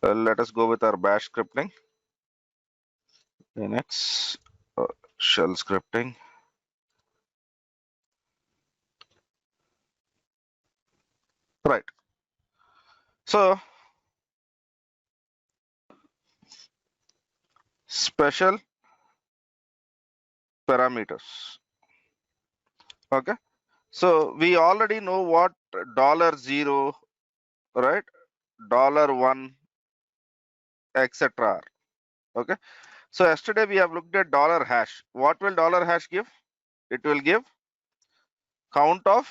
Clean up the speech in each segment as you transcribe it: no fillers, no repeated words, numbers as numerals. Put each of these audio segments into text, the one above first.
Let us go with our bash scripting. Linux shell scripting. Right. So special parameters. Okay. So we already know what $0, right? $1, etc. Okay. So yesterday we have looked at $hash. What will $hash give? It will give count of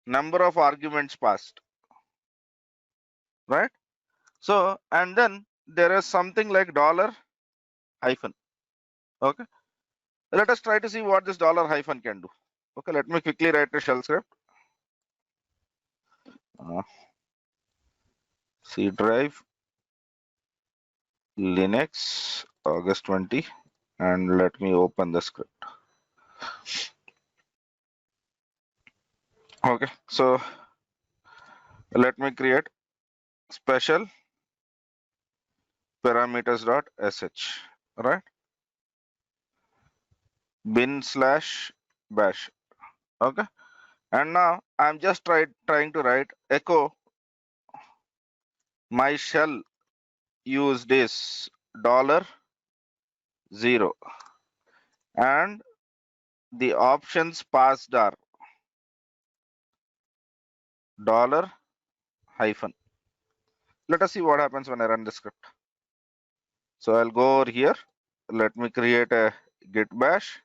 number of arguments passed, right? So and then there is something like dollar hyphen. Okay. Let us try to see what this dollar hyphen can do. Okay. Let me quickly write a shell script. C drive Linux August 20, and let me open the script. Okay, so let me create special parameters.sh, right? bin/bash. Okay, and now I'm just trying to write echo my shell used is $0 and the options passed are dollar hyphen. Let us see what happens when I run the script. So I'll go over here. Let me create a git bash,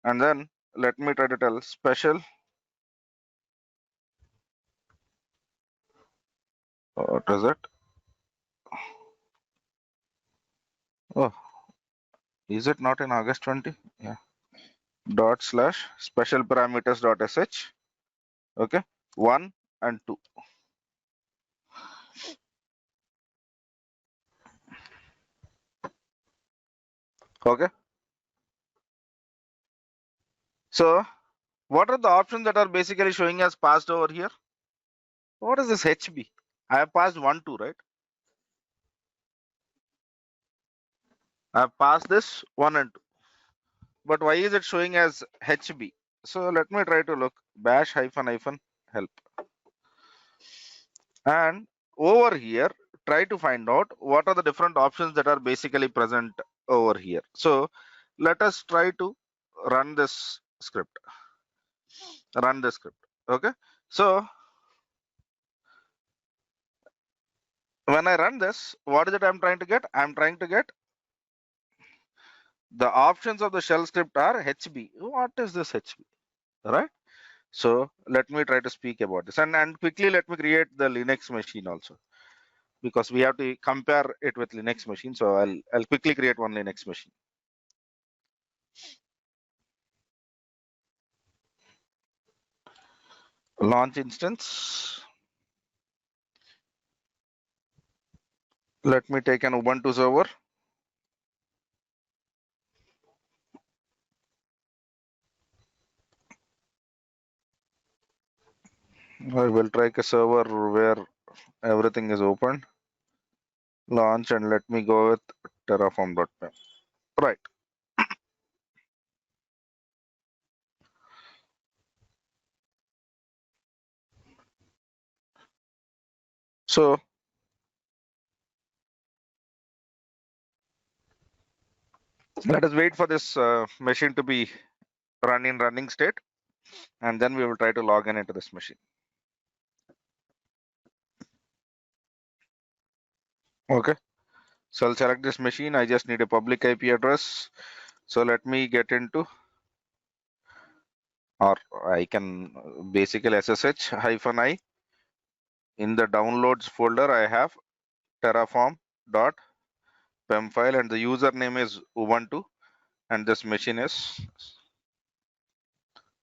and then let me try to tell special. What is it? Oh, is it not in August 20? Yeah. / special parameters.sh. Okay. 1 and 2. Okay. So what are the options that are basically showing as passed over here? What is this HB? I have passed 1, 2, right? I have passed this 1 and 2. But why is it showing as HB? So let me try to look bash hyphen hyphen help. And over here, try to find out what are the different options that are basically present over here. So let us try to run this script. Run the script. Okay. So when I run this, what is it I'm trying to get? I'm trying to get the options of the shell script are HB. What is this HB? Right. So let me try to speak about this, and quickly let me create the Linux machine also, because we have to compare it with Linux machine. So I'll quickly create one Linux machine. Launch instance. Let me take an Ubuntu server. I will try a server where everything is open. Launch, and let me go with terraform.py. Right. So let us wait for this machine to be run in running state, and then we will try to log in into this machine. Okay. So I'll select this machine. I just need a public IP address. So let me get into, or I can basically SSH-i. In the downloads folder, I have terraform.pem file, and the username is Ubuntu, and this machine is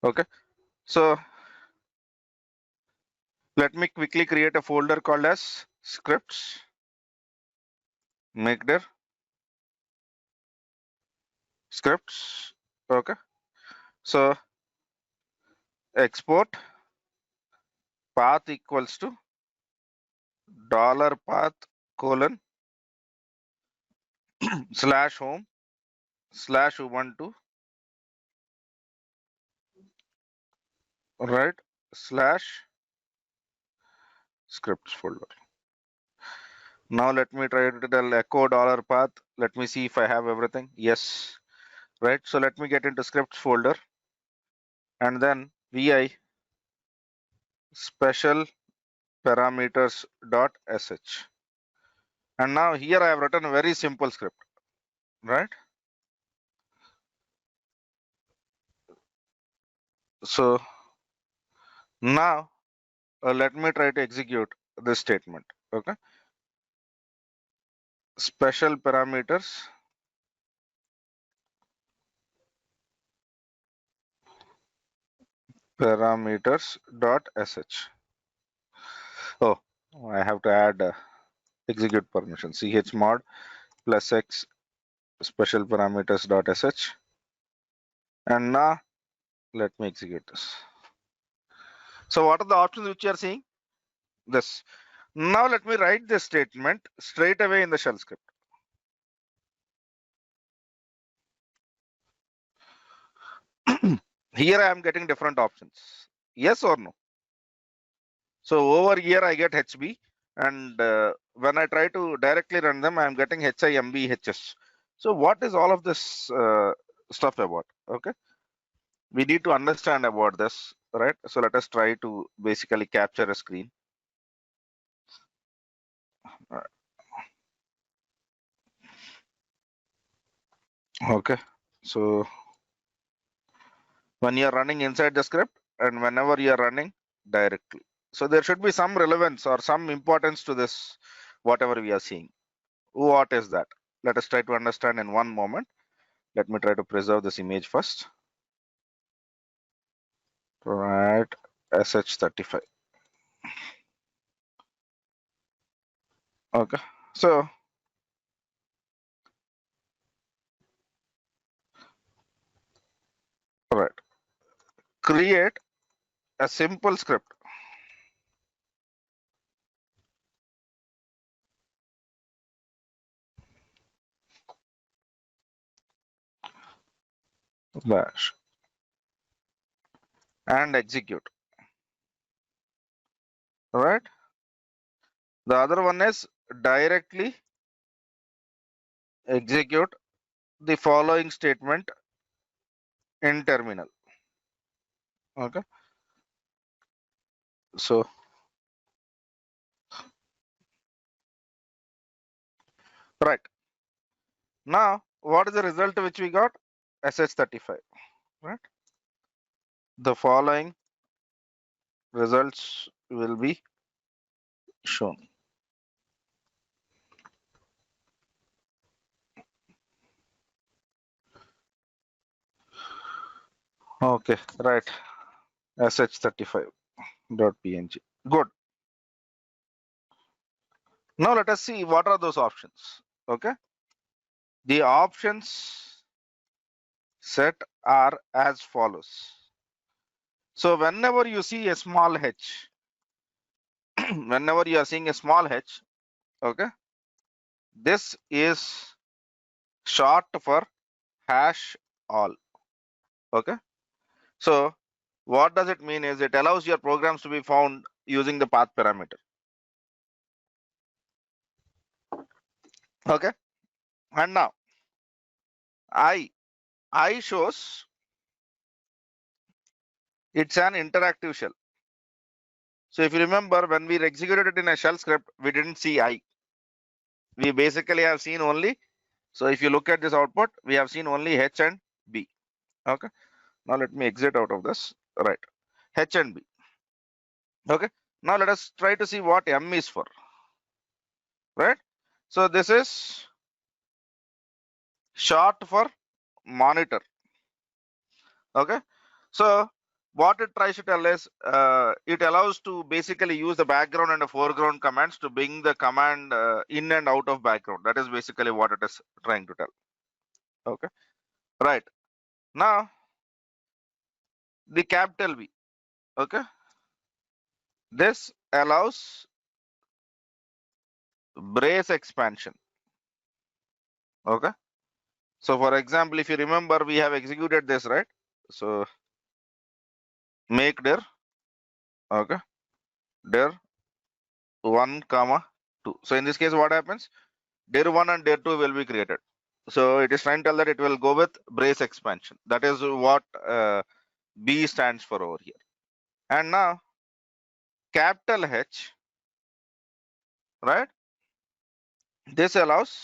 okay. So let me quickly create a folder called as scripts. Make their scripts. Okay. So export path equals to dollar path colon slash home slash Ubuntu, right, slash scripts folder. Now let me try to tell echo dollar path. Let me see if I have everything. Yes, right. So let me get into scripts folder and then vi special parameters dot sh. And now here I have written a very simple script, right? So now let me try to execute this statement. Okay, special parameters dot sh. Oh, I have to add execute permission chmod plus x special parameters dot sh. And now let me execute this. So what are the options which you are seeing? This. Now let me write this statement straight away in the shell script. Here I am getting different options. Yes or no? So over here I get HB, and when I try to directly run them, I am getting HIMB HS. So what is all of this stuff about? Okay, we need to understand about this, right? So let us try to basically capture a screen. Okay, so when you are running inside the script and whenever you are running directly, so there should be some relevance or some importance to this, whatever we are seeing. What is that? Let us try to understand in one moment. Let me try to preserve this image first. Right, sh35. Okay, so right, create a simple script. Bash and execute. Right, the other one is directly execute the following statement in terminal. Okay, so right now, what is the result which we got? sh35. Right, the following results will be shown. Okay, right, sh35.png. Good. Now let us see what are those options. Okay, the options set are as follows. So whenever you see a small h, whenever you are seeing a small h, okay, this is short for hash all. Okay, so what does it mean is it allows your programs to be found using the path parameter. Okay, and now I shows it's an interactive shell. So if you remember, when we executed it in a shell script, we didn't see I. We basically have seen only. So if you look at this output, we have seen only H and B. Okay. Now let me exit out of this. Right. H and B. Okay. Now let us try to see what M is for. Right. So this is short for monitor. Okay. So what it tries to tell is it allows to basically use the background and the foreground commands to bring the command in and out of background. That is basically what it is trying to tell. Okay, right. Now the capital V. Okay, this allows brace expansion. Okay. So for example, if you remember, we have executed this, right? So make dir, okay, dir 1 comma 2. So in this case, what happens? Dir 1 and dir 2 will be created. So it is trying to tell that it will go with brace expansion. That is what B stands for over here. And now capital H, right? This allows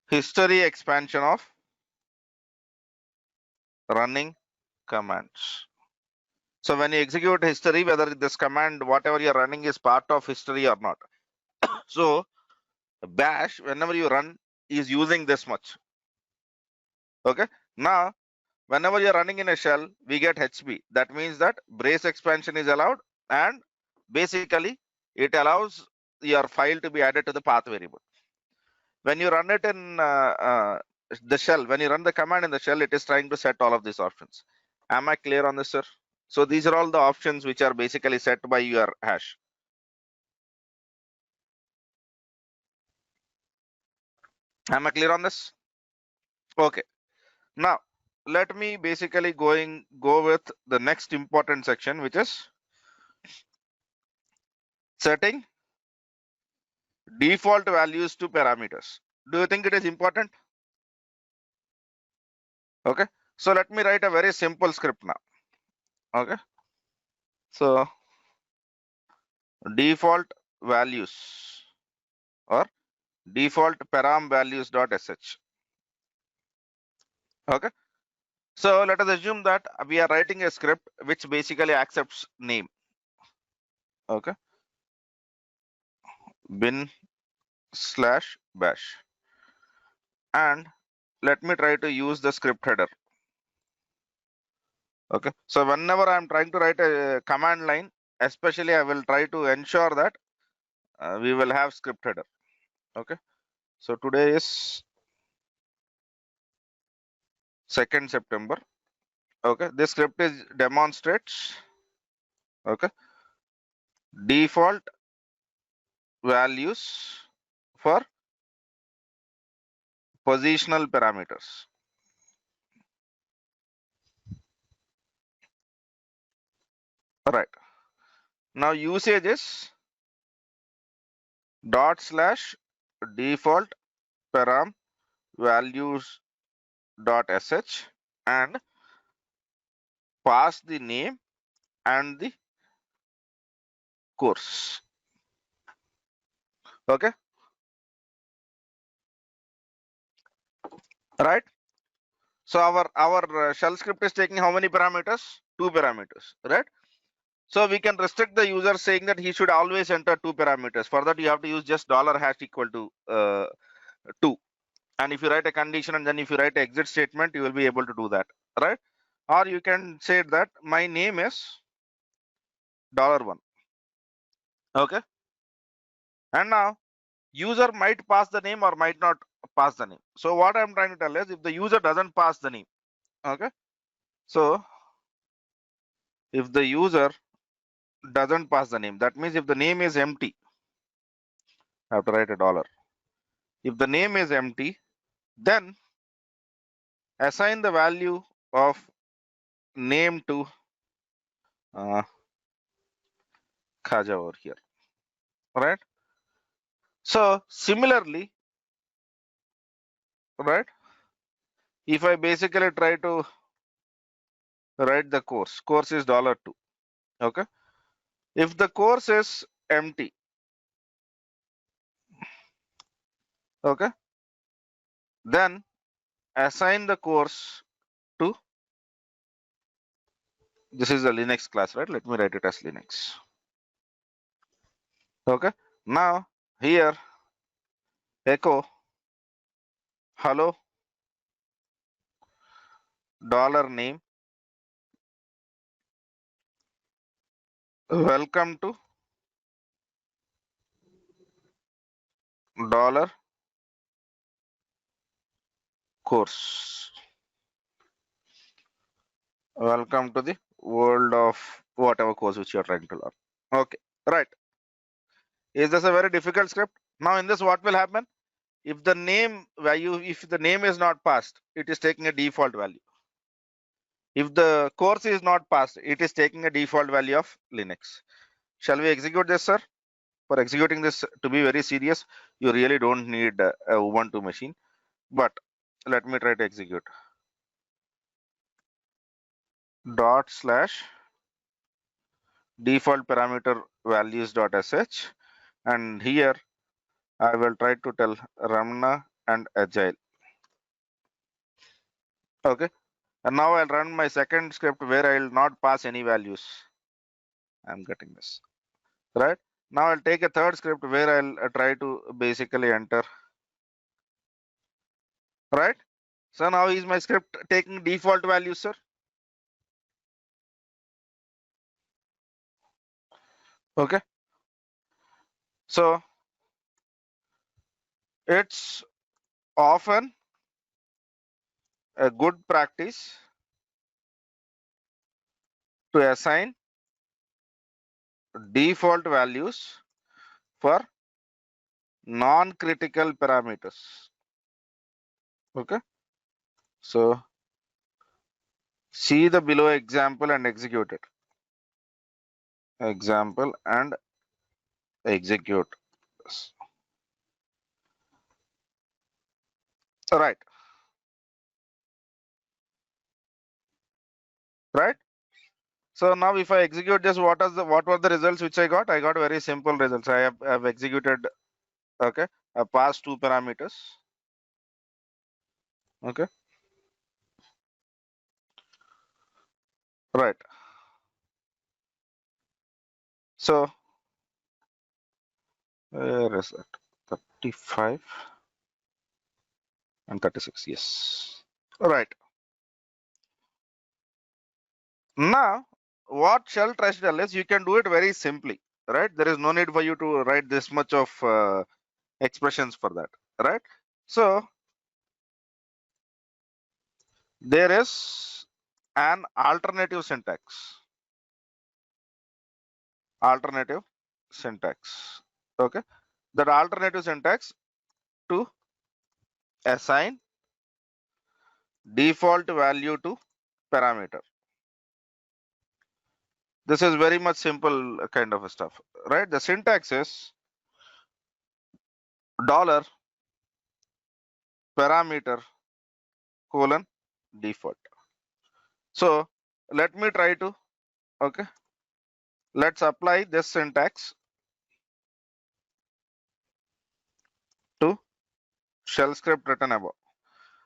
history expansion of running commands. So when you execute history, whether this command, whatever you're running, is part of history or not. So bash, whenever you run, is using this much. Okay. Now, whenever you're running in a shell, we get HB. That means that brace expansion is allowed, and basically it allows your file to be added to the path variable. When you run it in the shell, when you run the command in the shell, it is trying to set all of these options. Am I clear on this, sir? So these are all the options which are basically set by your hash. Am I clear on this? Okay. Now let me basically go with the next important section, which is setting default values to parameters. Do you think it is important? Okay. So let me write a very simple script now. Okay. So default values or default param values dot sh. Okay. So let us assume that we are writing a script which basically accepts name. Okay. Bin slash bash. And let me try to use the script header. Okay. So whenever I'm trying to write a command line, especially I will try to ensure that we will have script header. Okay. So today is 2nd September. Okay. This script is demonstrates. Okay. Default values for positional parameters. All right. Now usage is dot slash default param values dot sh and pass the name and the course. Okay. Right. So our shell script is taking how many parameters? 2 parameters, right? So we can restrict the user saying that he should always enter 2 parameters. For that, you have to use just $hash equal to 2. And if you write a condition and then if you write an exit statement, you will be able to do that, right? Or you can say that my name is $1. Okay. And now user might pass the name or might not pass the name. So what I'm trying to tell is if the user doesn't pass the name, okay. So if the user doesn't pass the name, that means if the name is empty, I have to write $. If the name is empty, then assign the value of name to Khaja over here, right? So similarly, right? If I basically try to write the course is $2. Okay. If the course is empty, okay, then assign the course to, this is a Linux class, right? Let me write it as Linux. Okay. Now here echo hello $name, welcome to dollar course, welcome to the world of whatever course which you are trying to learn. Okay, right. Is this a very difficult script? Now in this, what will happen? If the name is not passed, it is taking a default value. If the course is not passed, it is taking a default value of Linux. Shall we execute this, sir? For executing this, to be very serious, you really don't need a Ubuntu machine. But let me try to execute. /default parameter values.sh, and here I will try to tell Ramna and Agile. Okay, and now I'll run my second script where I will not pass any values. I'm getting this right. Now I'll take a third script where I'll try to basically enter. Right. So now is my script taking default values, sir? Okay. So it's often a good practice to assign default values for non-critical parameters. Okay. So see the below example and execute it. Example and execute. Right. Right. So now if I execute this, what were the results which I got? I got very simple results. I have executed, okay, I passed 2 parameters. Okay. Right. So where is it? 35 and 36. Yes. Right. Now, what shell trash tell is you can do it very simply. Right. There is no need for you to write this much of expressions for that. Right. So there is an alternative syntax. Alternative syntax. Okay. That alternative syntax to assign default value to parameter. This is very much simple kind of stuff, right? The syntax is dollar parameter colon default. So let me try to, okay, let's apply this syntax to shell script written above.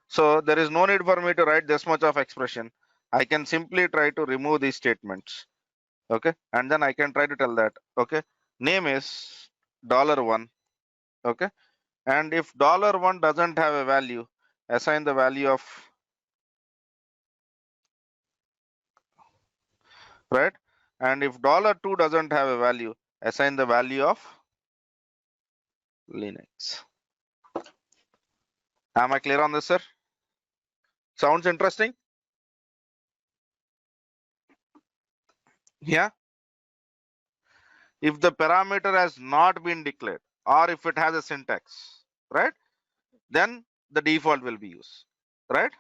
So there is no need for me to write this much of expression. I can simply try to remove these statements. Okay, and then I can try to tell that, okay, name is $1. Okay, and if $1 doesn't have a value, assign the value of, right, and if $2 doesn't have a value, assign the value of Linux. Am I clear on this, sir? Sounds interesting? Yeah. If the parameter has not been declared, or if it has a syntax, right, then the default will be used, right?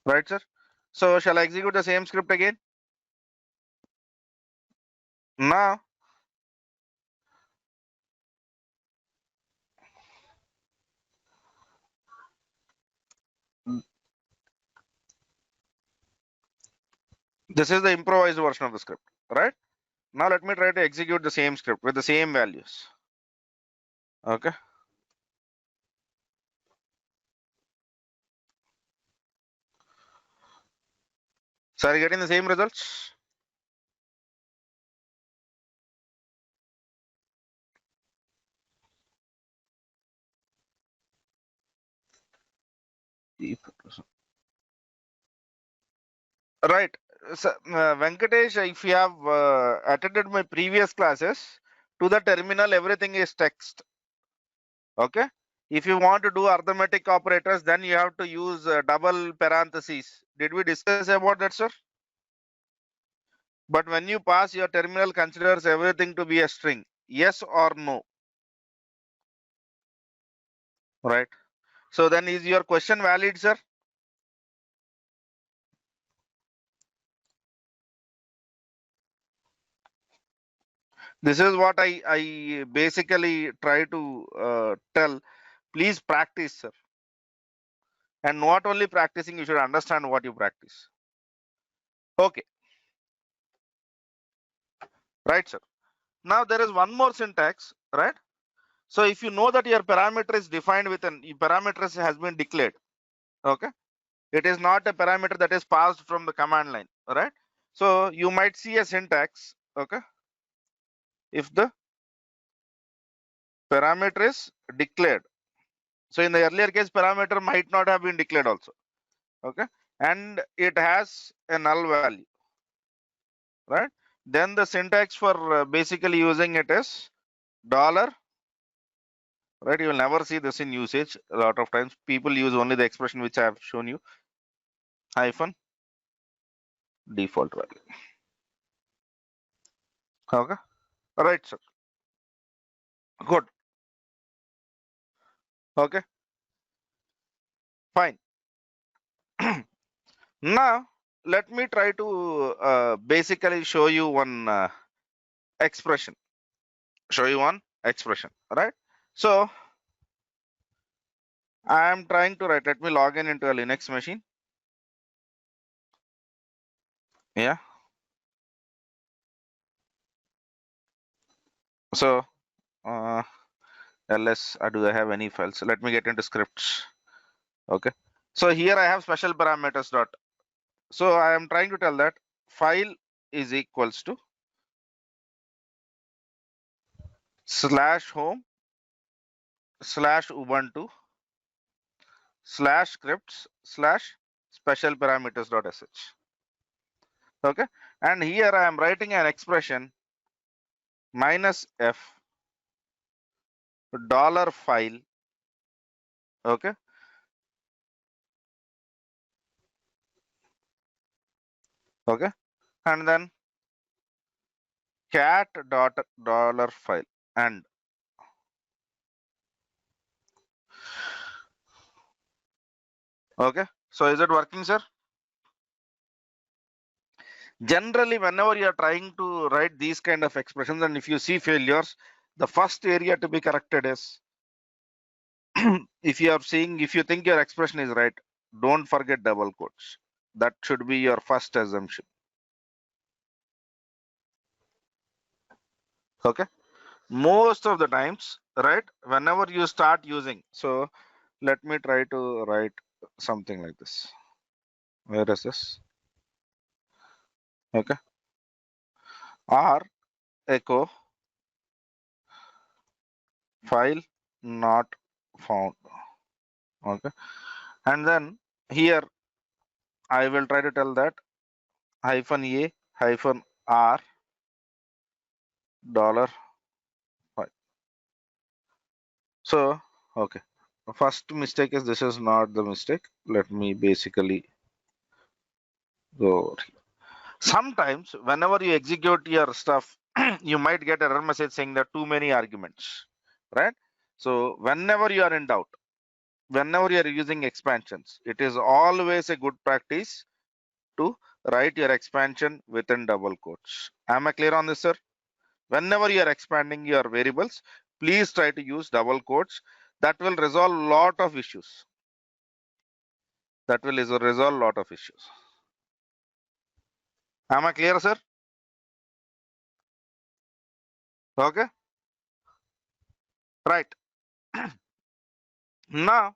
Right, sir? So shall I execute the same script again? Now, this is the improvised version of the script, right? Now let me try to execute the same script with the same values. Okay. So are you getting the same results? Right. So, Venkatesh, if you have attended my previous classes, to the terminal, everything is text. Okay. If you want to do arithmetic operators, then you have to use double parentheses. Did we discuss about that, sir? But when you pass, your terminal considers everything to be a string. Yes or no? Right. So then is your question valid, sir? This is what I basically try to tell. Please practice, sir. And not only practicing, you should understand what you practice. Okay. Right, sir. Now there is one more syntax, right? So if you know that your parameter is defined with an parameter has been declared, okay? It is not a parameter that is passed from the command line, all right? So you might see a syntax, okay? If the parameter is declared. So in the earlier case, parameter might not have been declared also, okay? And it has a null value, right? Then the syntax for basically using it is dollar, right? You will never see this in usage. A lot of times people use only the expression which I have shown you, hyphen default value. Okay, right, sir. Good. Okay, fine. Now let me try to basically show you one expression. Show you one expression, right? So I am trying to write. Let me log in into a Linux machine. Yeah. So ls do I have any files? Let me get into scripts. Okay. So here I have special parameters dot. So I am trying to tell that file is equals to slash home slash ubuntu slash scripts slash special parameters dot sh. Okay. And here I am writing an expression minus f dollar file. Okay. Okay. And then cat dot dollar file and okay. So is it working, sir? Generally, whenever you are trying to write these kind of expressions, and if you see failures, the first area to be corrected is if you are seeing, if you think your expression is right, don't forget double quotes. That should be your first assumption. Okay. Most of the times, right, whenever you start using, so let me try to write something like this. Where is this? Okay. R echo file not found. Okay. And then here I will try to tell that hyphen a hyphen r dollar file. So okay. First mistake is this is not the mistake. Let me basically go over here. Sometimes whenever you execute your stuff, you might get error message saying that too many arguments, right? So whenever you are in doubt, whenever you are using expansions, it is always a good practice to write your expansion within double quotes. Am I clear on this, sir? Whenever you are expanding your variables, please try to use double quotes. That will resolve a lot of issues. That will resolve a lot of issues. Am I clear, sir? Okay, right. Now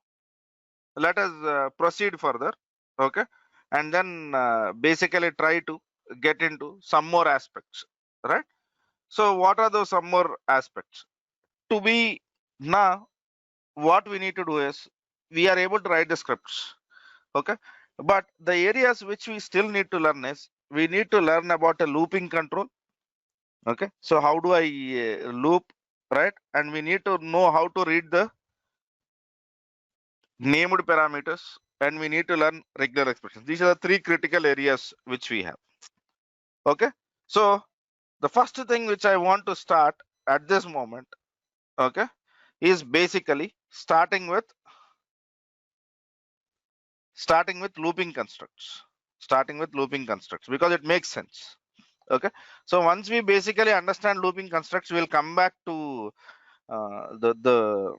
let us proceed further. Okay, and then basically try to get into some more aspects, right? So what are those some more aspects? To be now, what we need to do is we are able to write the scripts. Okay, but the areas which we still need to learn is we need to learn about a looping control. Okay, so how do I loop, right? And we need to know how to read the named parameters, and we need to learn regular expressions. These are the three critical areas which we have. Okay, so the first thing which I want to start at this moment, okay, is basically starting with looping constructs. Starting with looping constructs because it makes sense. Okay, so once we basically understand looping constructs, we'll come back to the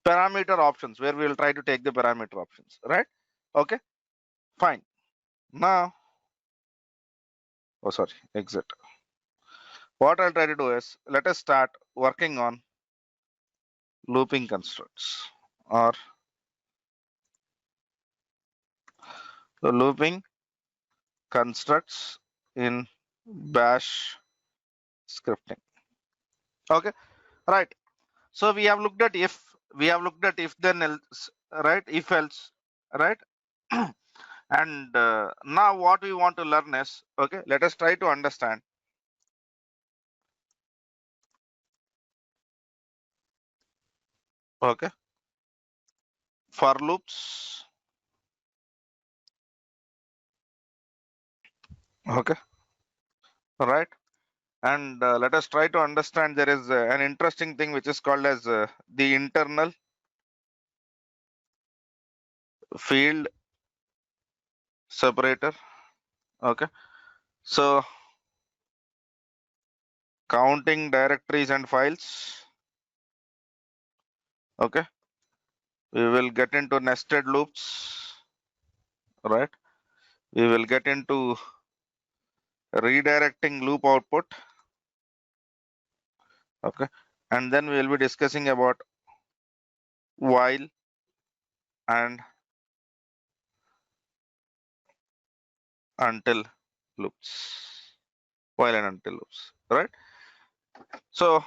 parameter options where we will try to take the parameter options, right? Okay, fine. Now, oh sorry, exit. What I'll try to do is let us start working on looping constructs or the looping constructs in bash scripting. Okay, right. So we have looked at if then else, right? If else, right? And now what we want to learn is, okay, let us try to understand. Okay, for loops. Okay, right. And let us try to understand there is an interesting thing which is called as the internal field separator. Okay, so counting directories and files. Okay, we will get into nested loops, right? We will get into redirecting loop output. Okay, and then we will be discussing about while and until loops. While and until loops, right? So,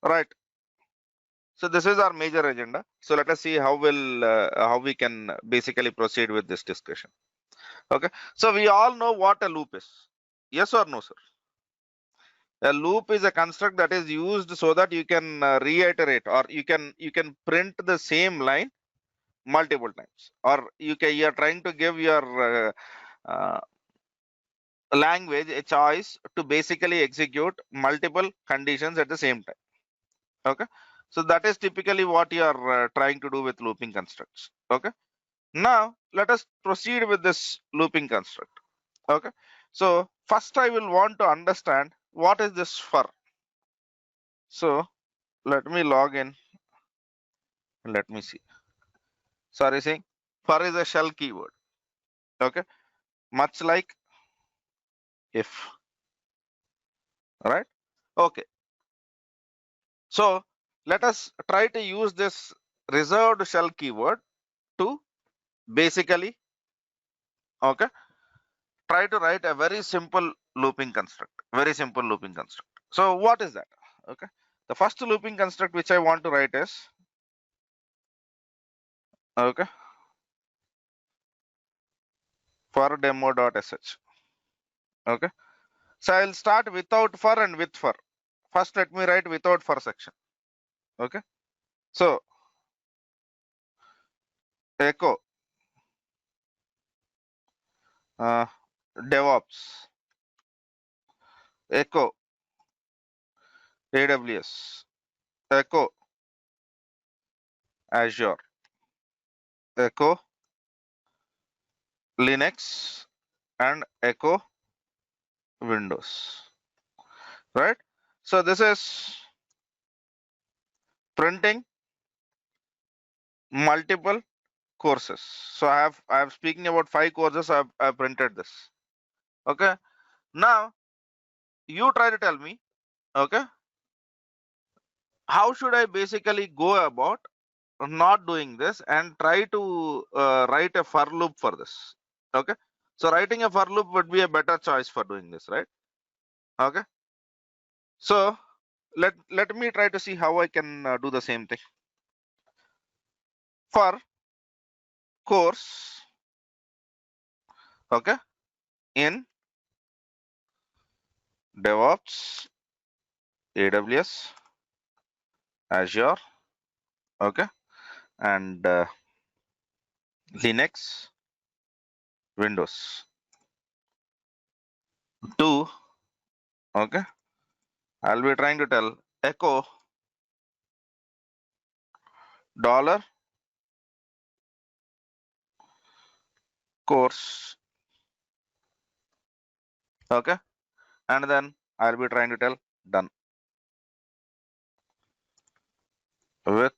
right. So this is our major agenda. So let us see how we can basically proceed with this discussion. Okay. So we all know what a loop is. Yes or no, sir? A loop is a construct that is used so that you can reiterate or you can print the same line multiple times, or you are trying to give your language a choice to basically execute multiple conditions at the same time. Okay, so that is typically what you are trying to do with looping constructs. Okay, now let us proceed with this looping construct. Okay, so first I will want to understand what is this for. So let me log in and let me see. Sorry, saying for is a shell keyword. Okay, much like if, right? Okay, so let us try to use this reserved shell keyword to basically, okay, try to write a very simple looping construct. Very simple looping construct. So what is that? Okay, the first looping construct which I want to write is, okay, for demo.sh. Okay, so I'll start without for and with for. First let me write without for section. Okay, so echo uh, DevOps, echo AWS, echo Azure, echo Linux, and echo Windows, right? So this is printing multiple courses. So I have speaking about 5 courses. I've printed this. Okay, now you try to tell me, okay, how should I basically go about not doing this and try to write a for loop for this. Okay, so writing a for loop would be a better choice for doing this, right? Okay, so let me try to see how I can do the same thing. For course, okay, in DevOps, AWS, Azure, okay, and Linux, Windows. 2, okay, I'll be trying to tell echo dollar course, okay, and then I'll be trying to tell done with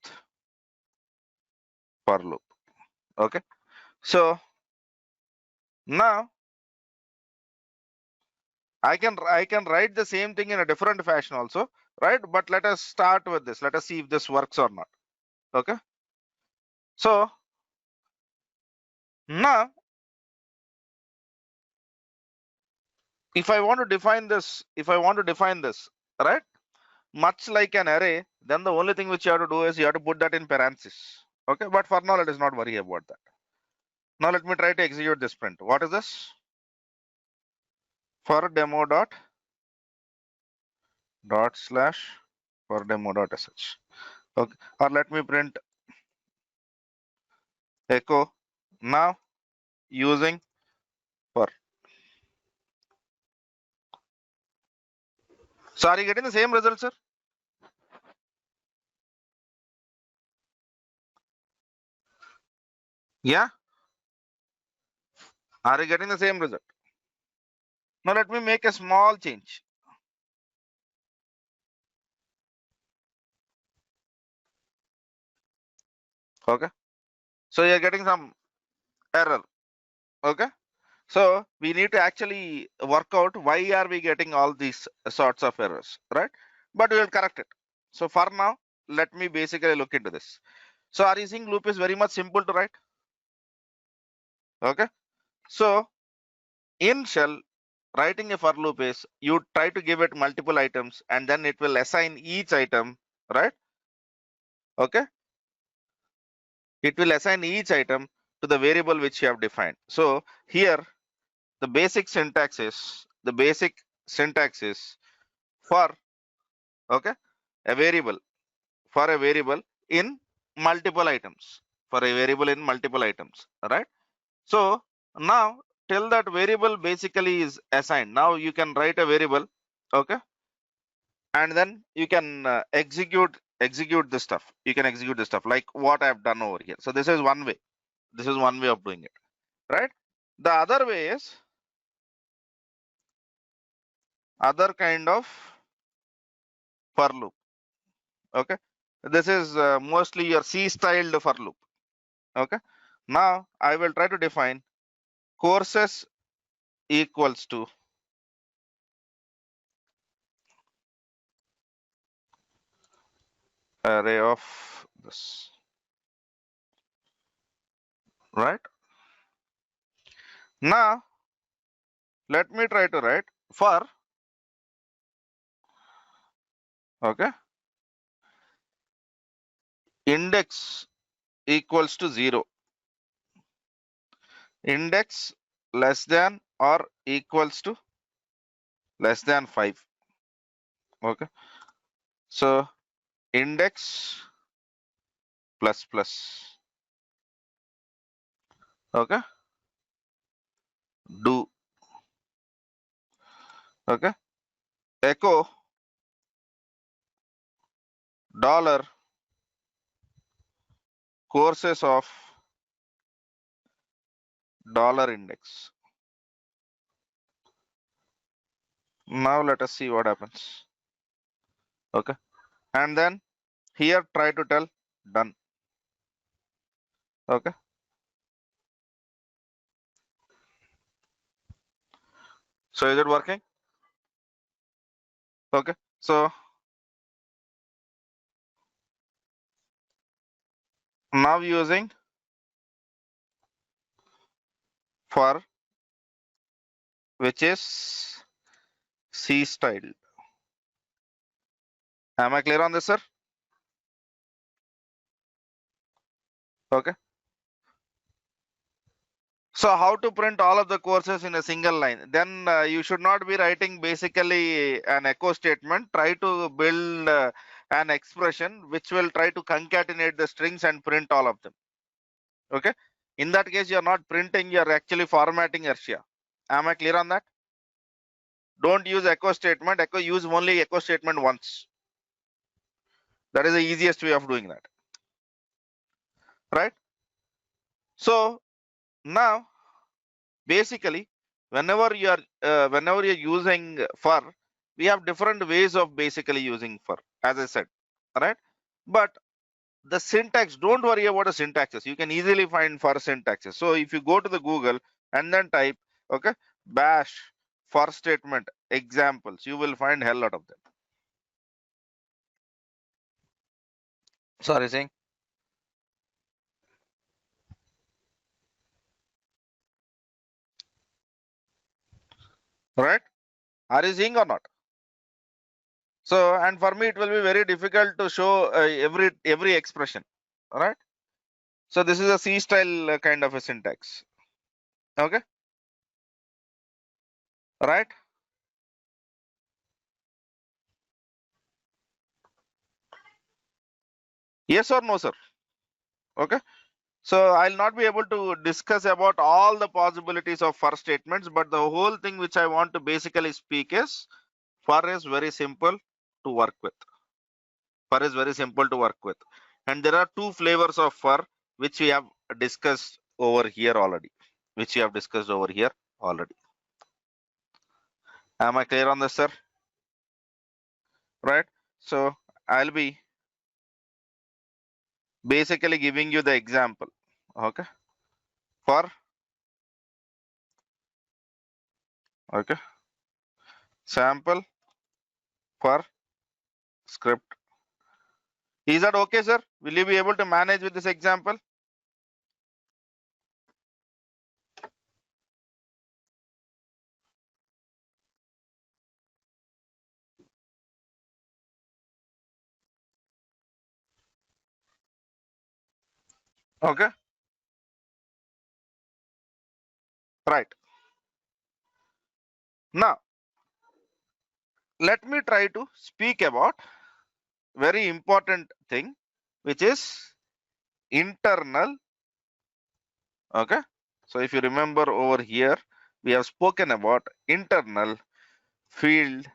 for loop, okay. So now I can write the same thing in a different fashion also, right? But let us start with this. Let us see if this works or not. Okay. So now if I want to define this, right? Much like an array, then the only thing which you have to do is you have to put that in parentheses. Okay, but for now let us not worry about that. Now let me try to execute this print. What is this? For demo dot slash for demo dot sh. Okay, or let me print echo now using for. So are you getting the same result, sir? Yeah. Are you getting the same result? Now let me make a small change. Okay. So you're getting some error. Okay. So we need to actually work out why are we getting all these sorts of errors, right? But we will correct it. So for now, let me basically look into this. So are you seeing loop is very much simple to write? Okay. So in shell, writing a for loop is you try to give it multiple items and then it will assign each item, right? Okay. It will assign each item to the variable which you have defined. So here the basic syntax is for, okay, a variable in multiple items, right? So now till that variable basically is assigned, now you can write a variable, okay, and then you can execute this stuff. You can execute this stuff like what I've done over here. So this is one way. Of doing it, right? The other way is other kind of for loop. Okay, this is mostly your C styled for loop. Okay, now I will try to define courses equals to array of this, right? Now let me try to write for, okay, index equals to 0, index less than or equals to less than 5. Okay, so index plus plus, okay, do, okay, echo dollar courses of dollar index. Now let us see what happens. Okay, and then here try to tell done. Okay, so is it working? Okay, so now using for, which is C style. Am I clear on this, sir? Okay. So how to print all of the courses in a single line? Then you should not be writing basically an echo statement. Try to build an expression which will try to concatenate the strings and print all of them. Okay. In that case, you're not printing, you're actually formatting inertia. Am I clear on that? Don't use echo statement. Use only echo statement once. That is the easiest way of doing that. Right? So now basically whenever you're using for, we have different ways of basically using for, as I said. Right? But the syntax, don't worry about the syntaxes. You can easily find for syntaxes. So if you go to the Google and then type, okay, bash for statement examples, you will find hell lot of them. Sorry, saying. Right? Are you seeing or not? So, and for me, it will be very difficult to show every expression. All right. So this is a C style kind of a syntax. Okay. Right. Yes or no, sir? Okay. So I'll not be able to discuss about all the possibilities of for statements, but the whole thing which I want to basically speak is for is very simple to work with. For is very simple to work with. And there are two flavors of for which we have discussed over here already. Which we have discussed over here already. Am I clear on this, sir? Right. So I'll be basically giving you the example. Okay. For okay. Sample for script. Is that okay, sir? Will you be able to manage with this example? Okay. Right. Now, let me try to speak about very important thing, which is internal. Okay. So if you remember over here, we have spoken about internal field.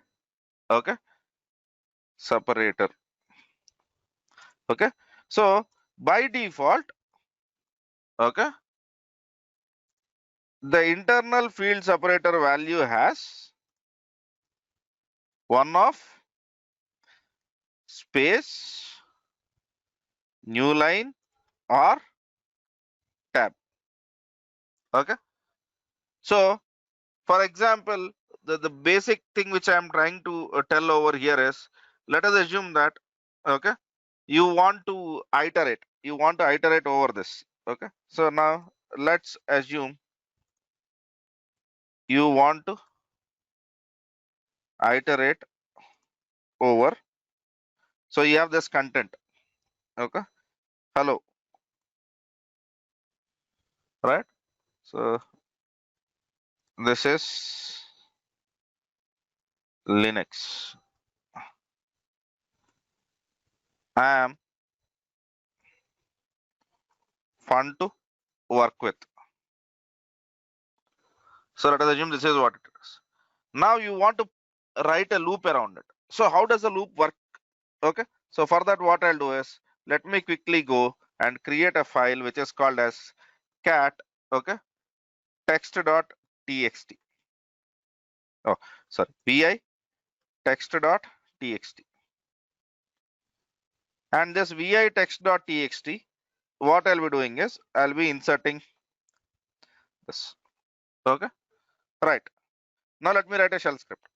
Okay. Separator. Okay. So by default, okay, the internal field separator value has one of space, new line or tab. Okay. So for example, the basic thing which I am trying to tell over here is, let us assume that, okay, you want to iterate over this. Okay. So now let's assume you want to iterate over. So you have this content. Okay. Hello. Right. So this is Linux. I am fun to work with. So let us assume this is what it is. Now you want to write a loop around it. So how does the loop work? Okay. So for that, what I'll do is, let me quickly go and create a file which is called as cat, okay, text.txt. Oh, sorry, vi text.txt. And this vi text.txt, what I'll be doing is, I'll be inserting this. Okay. Right. Now let me write a shell script.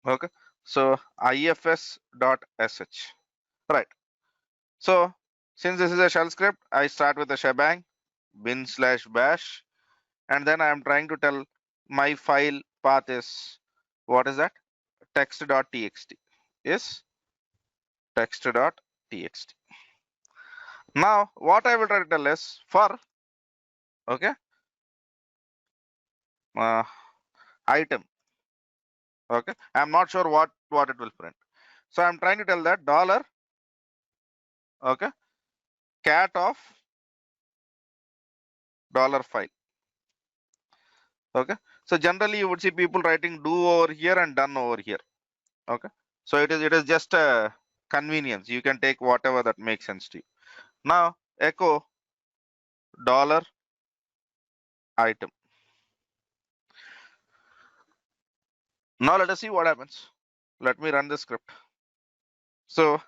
Okay. So ifs.sh. Right. So since this is a shell script, I start with a shebang bin/bash, and then I am trying to tell my file path is, what is that? Text.txt is text.txt. Now what I will try to tell is for, okay, uh, item. Okay, I'm not sure what it will print. So I'm trying to tell that dollar, okay, cat of dollar file. Okay. So generally you would see people writing do over here and done over here. Okay. So it is just a convenience. You can take whatever that makes sense to you. Now echo dollar item. Now let us see what happens. Let me run the script. So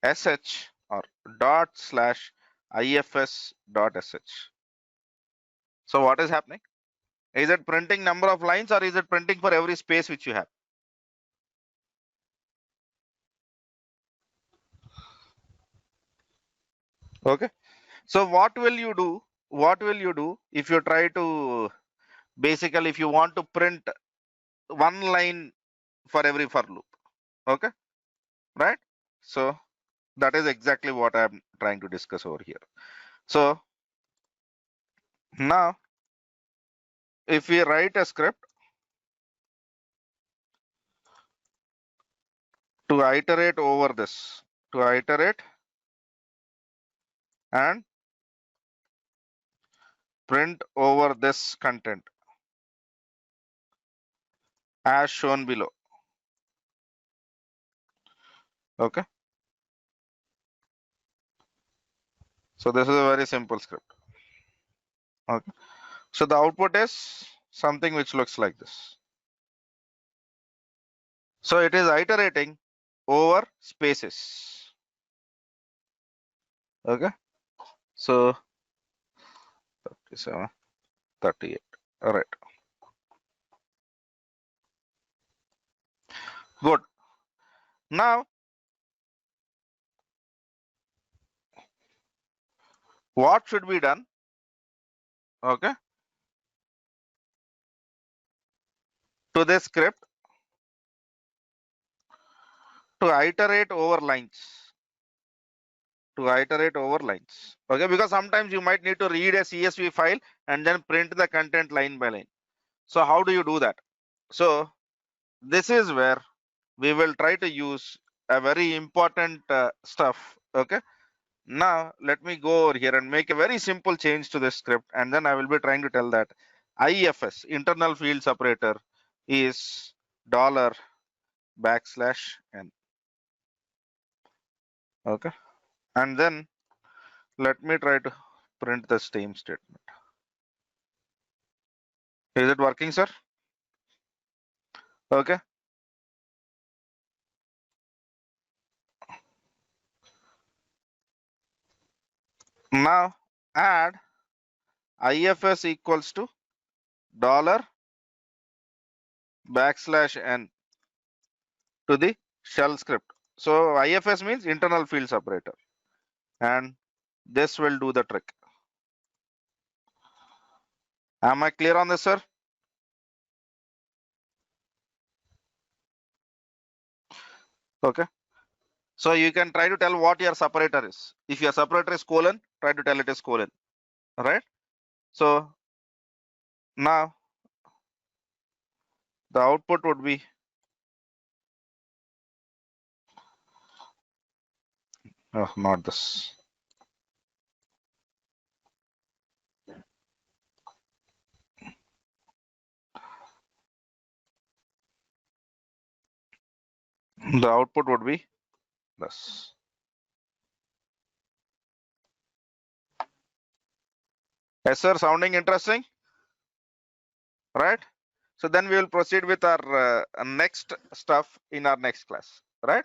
sh or dot slash ifs dot sh. So what is happening? Is it printing number of lines or is it printing for every space which you have? Okay. So what will you do? What will you do if you try to basically if you want to print one line for every for loop? Okay, right? So that is exactly what I'm trying to discuss over here. So now if we write a script to iterate over this, to iterate and print over this content as shown below. Okay. So this is a very simple script. Okay. So the output is something which looks like this. So it is iterating over spaces. Okay. So 37, 38. All right. Good. Now, what should be done? Okay. To this script to iterate over lines. To iterate over lines. Okay. Because sometimes you might need to read a CSV file and then print the content line by line. So how do you do that? So this is where we will try to use a very important stuff. Okay. Now let me go over here and make a very simple change to this script, and then I will be trying to tell that IFS internal field separator is dollar backslash n. Okay, and then let me try to print the same statement. Is it working, sir? Okay. Now add IFS equals to dollar backslash n to the shell script. So IFS means internal field separator, and this will do the trick. Am I clear on this, sir? Okay. So you can try to tell what your separator is. If your separator is colon, try to tell it is colon. Right? So now the output would be not this. The output would be this. Yes, sir. Sounding interesting, right? So then we will proceed with our next stuff in our next class, right?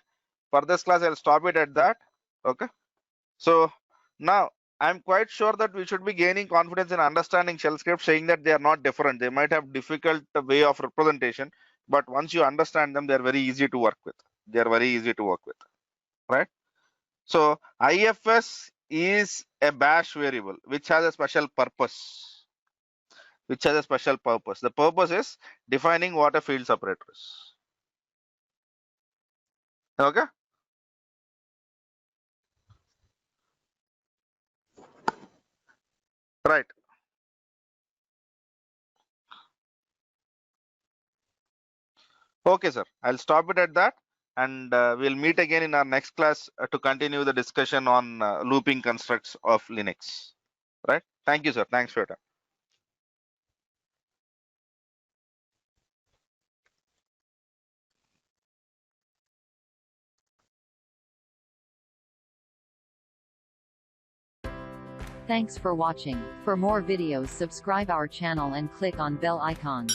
For this class, I'll stop it at that. Okay. So now I'm quite sure that we should be gaining confidence in understanding shell scripts, saying that they are not different. They might have difficult way of representation, but once you understand them, they're very easy to work with. They're very easy to work with, right? So IFS is a bash variable which has a special purpose. Which has a special purpose. The purpose is defining what a field separator is. Okay. Right. Okay, sir. I'll stop it at that. and we'll meet again in our next class to continue the discussion on looping constructs of Linux. Right? Thank you, sir. Thanks for your time. Thanks for watching. For more videos, subscribe our channel and click on bell icon.